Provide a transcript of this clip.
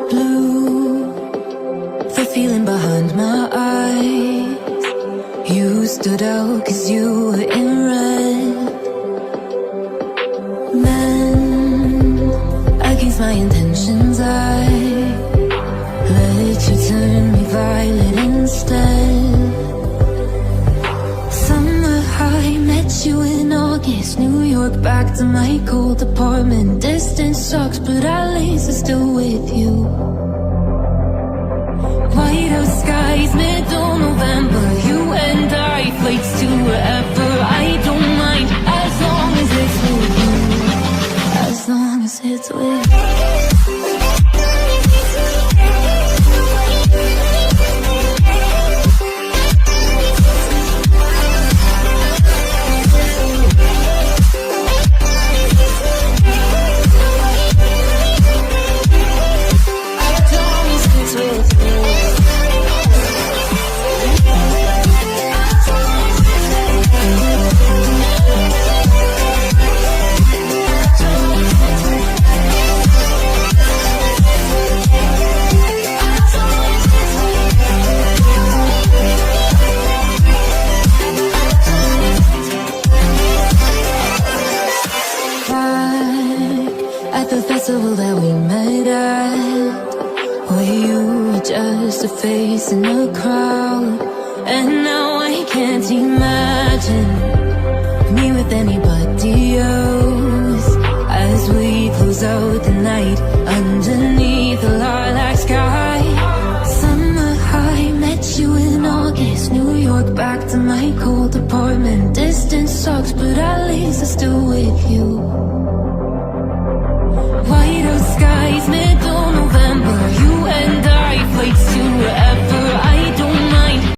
Blue, the feeling behind my eyes. You stood out 'cause you were in red. Men, against my intentions, I let you turn me violet instead. Summer high, met you in August. New York, back to my cold apartment. Distance sucks, but at least I'm still with you. White out skies, middle November. You and I, flights to wherever. I don't mind, as long as it's with you. As long as it's with you. At the festival that we met at, where you were just a face in the crowd, and now I can't imagine